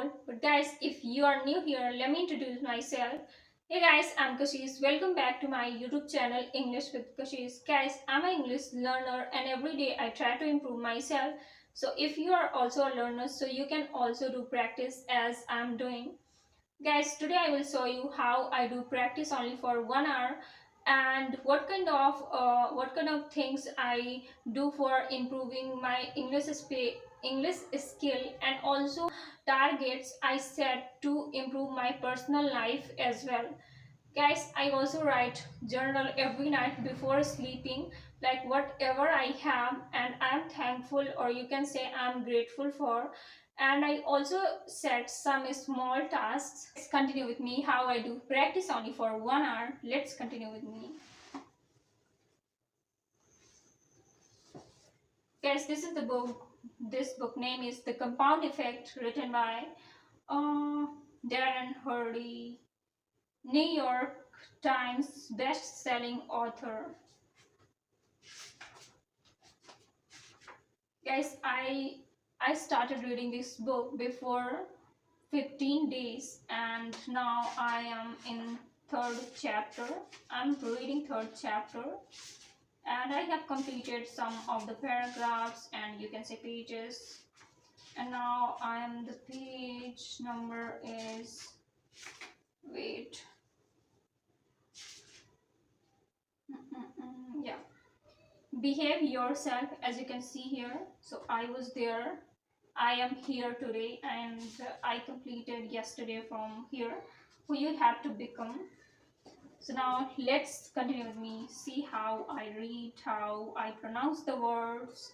all. But guys, if you are new here, let me introduce myself. Hey guys, I'm Kashish. Welcome back to my YouTube channel English with Kashish. Guys, I'm an English learner and every day I try to improve myself. So if you are also a learner, so you can also do practice as I'm doing. Guys, today I will show you how I do practice only for 1 hour and what kind of things I do for improving my English skill, and also targets I set to improve my personal life as well. Guys, I also write journal every night before sleeping, like whatever I have and I'm thankful, or you can say I'm grateful for. And I also set some small tasks. Let's continue with me how I do practice only for 1 hour. Let's continue with me. Guys, this is the book. This book name is The Compound Effect, written by uh, Darren Hardy, New York Times best-selling author. Guys, I started reading this book before 15 days and now I am in third chapter. I'm reading third chapter and I have completed some of the paragraphs and you can say pages. And now I am the page number is, wait, yeah, behave yourself, as you can see here. So I was there, I am here today, and I completed yesterday from here who you have to become. So now let's continue with me, see how I read, how I pronounce the words,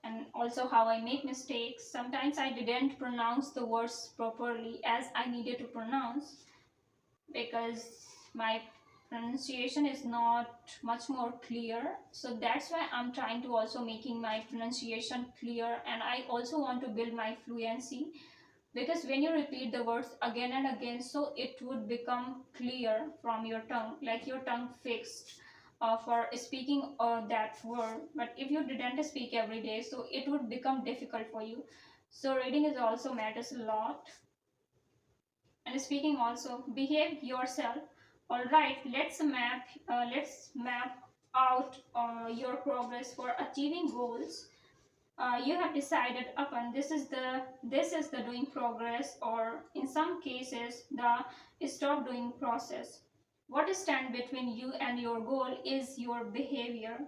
and also how I make mistakes. Sometimes I didn't pronounce the words properly as I needed to pronounce, because my pronunciation is not much more clear. So that's why I'm trying to also making my pronunciation clear, and I also want to build my fluency, because when you repeat the words again and again, so it would become clear from your tongue, like your tongue fixed for speaking that word. But if you didn't speak every day, so it would become difficult for you. So reading is also matters a lot, and speaking also. Behave yourself. All right, let's map out your progress for achieving goals. You have decided upon. This is the doing progress, or in some cases the stop doing process. What stands between you and your goal is your behavior.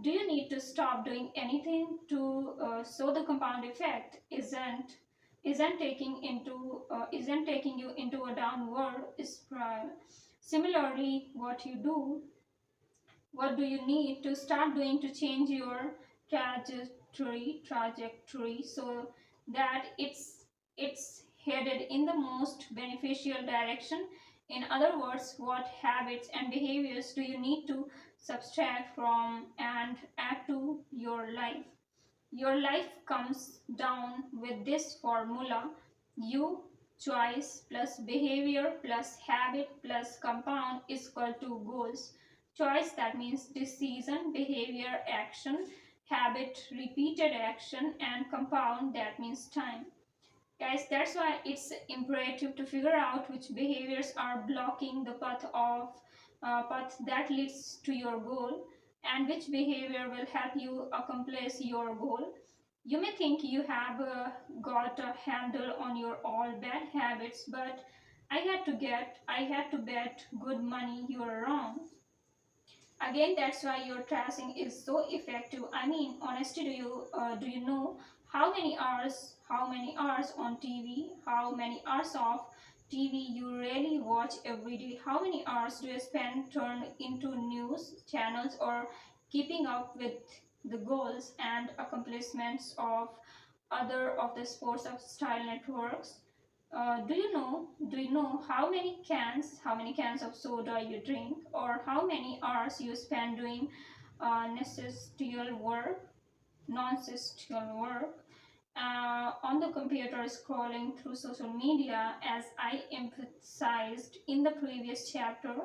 Do you need to stop doing anything to so the compound effect isn't taking you into a downward spiral? Similarly, what do you need to start doing to change your trajectory so that it's headed in the most beneficial direction? In other words, what habits and behaviors do you need to subtract from and add to your life? Your life comes down with this formula: you, choice plus behavior plus habit plus compound is equal to goals. Choice, that means decision, behavior, action, habit, repeated action, and compound, that means time. Guys, that's why it's imperative to figure out which behaviors are blocking the path that leads to your goal, and which behavior will help you accomplish your goal. You may think you have got a handle on your all bad habits, but I had to bet good money you're wrong. Again, that's why your tracing is so effective. I mean, honestly, do you know how many hours on TV, how many hours of TV you really watch every day? How many hours do you spend turned into news channels or keeping up with the goals and accomplishments of other of the sports of style networks? Do you know how many cans of soda you drink, or how many hours you spend doing necessary work, non-essential work, on the computer, scrolling through social media? As I emphasized in the previous chapter,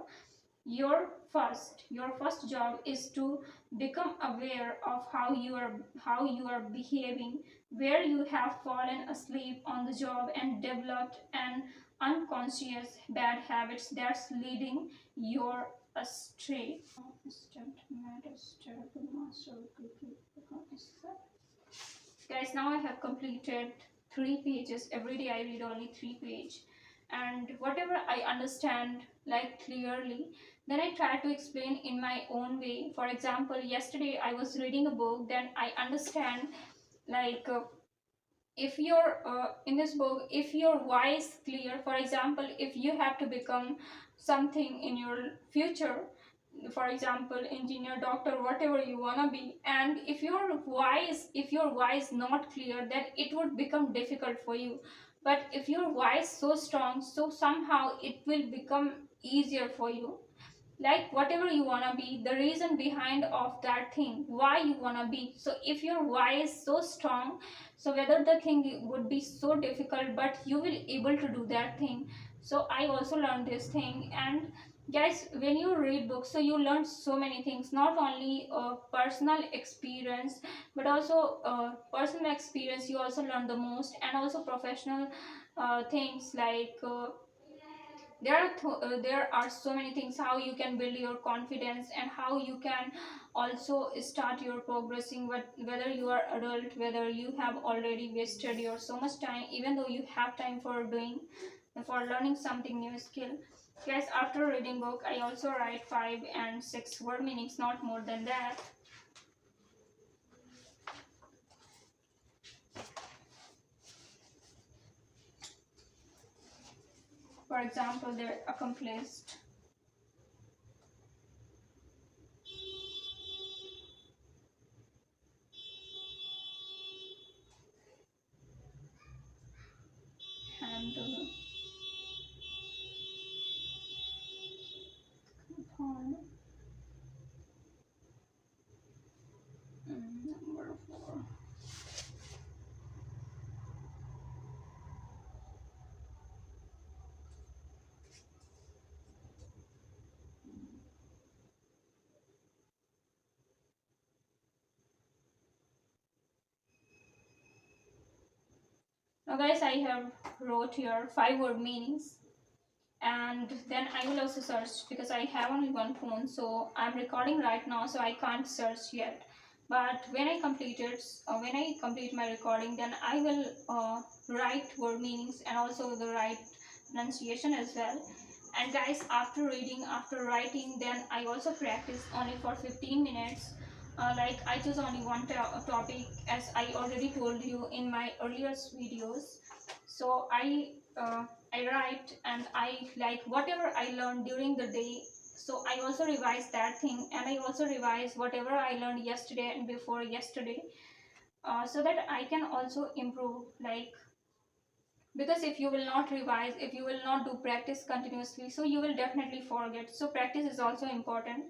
your first job is to become aware of how you are behaving, where you have fallen asleep on the job and developed an unconscious bad habits that's leading your astray. Instant matters terrible master quickly become guys. Now I have completed 3 pages. Every day I read only 3 page, and whatever I understand like clearly, then I try to explain in my own way. For example, yesterday I was reading a book, then I understand like if you're in this book, if your why is clear, for example, if you have to become something in your future, for example engineer, doctor, whatever you want to be, and if your why is not clear, then it would become difficult for you. But if your why is so strong, so somehow it will become easier for you. Like whatever you want to be, the reason behind of that thing, why you want to be. So if your why is so strong, so whether the thing would be so difficult, but you will able to do that thing. So I also learned this thing. And guys, when you read books, so you learn so many things, not only personal experience, but also personal experience you also learn the most, and also professional things like there are so many things, how you can build your confidence and how you can also start your progressing, whether you are adult, whether you have already wasted your so much time, even though you have time for doing, for learning something new skill. Guys, after reading book, I also write 5 and 6 word meanings, not more than that. For example, they're accomplished, handle, upon, number 4. Now guys, I have wrote here 5 word meanings, and then I will also search because I have only one phone, so I'm recording right now, so I can't search yet. But when I complete my recording, then I will write word meanings and also the right pronunciation as well. And guys, after reading, after writing, then I also practice only for 15 minutes. Like I choose only one topic, as I already told you in my earlier videos. So I write, and I like whatever I learned during the day. So I also revise that thing, and I also revise whatever I learned yesterday and before yesterday, so that I can also improve. Like, because if you will not revise, if you will not do practice continuously, so you will definitely forget. So practice is also important.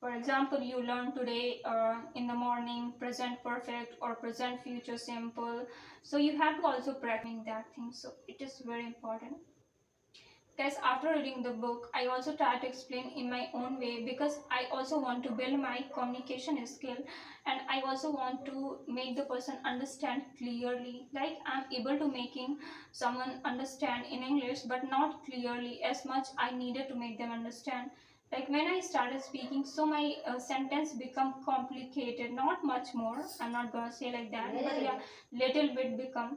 For example, you learn today in the morning present perfect or present future simple, so you have to also practice that thing. So it is very important. Guys, after reading the book, I also try to explain in my own way, because I also want to build my communication skill, and I also want to make the person understand clearly. Like I'm able to making someone understand in English, but not clearly as much I needed to make them understand. Like when I started speaking, so my sentence become complicated, not much more. I'm not gonna say like that, but yeah, little bit become.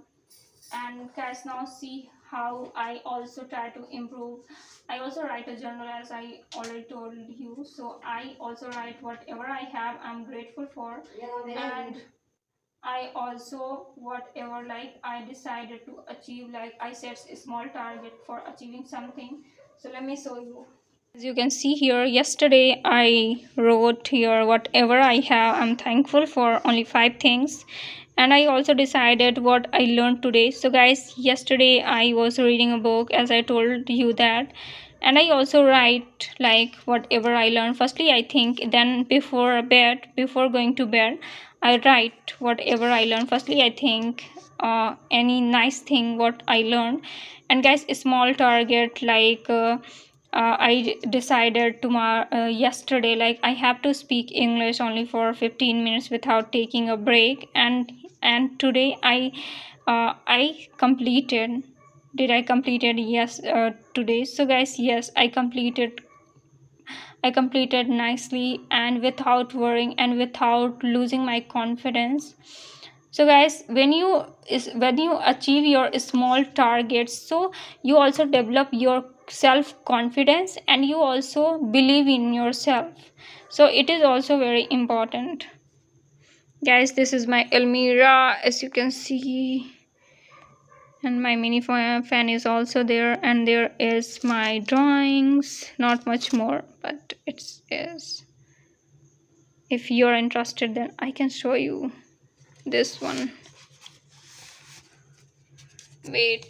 And guys, now see how I also try to improve. I also write a journal, as I already told you. So I also write whatever I have, I'm grateful for. And I also whatever like I decided to achieve, like I set a small target for achieving something. So let me show you. As you can see here, yesterday I wrote here whatever I have, I'm thankful for only 5 things. And I also decided what I learned today. So guys, yesterday I was reading a book, as I told you that. And I also write like whatever I learned. Firstly, I think, then before going to bed, I write whatever I learned. Firstly, I think any nice thing what I learned, And guys, a small target like I decided tomorrow yesterday, like I have to speak English only for 15 minutes without taking a break, and today I completed. Did I completed? Yes, today. So guys, yes, I completed nicely and without worrying and without losing my confidence. So guys, when you achieve your small targets, so you also develop your self confidence and you also believe in yourself. So it is also very important. Guys, this is my Elmira, as you can see, and my mini fan is also there, and there is my drawings. Not much more, but it is. If you're interested, then I can show you this one. Wait.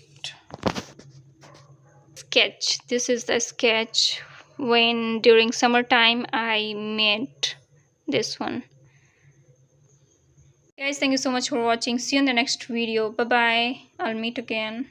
Sketch. This is the sketch when during summertime I made this one. Guys, thank you so much for watching. See you in the next video. Bye bye. I'll meet again.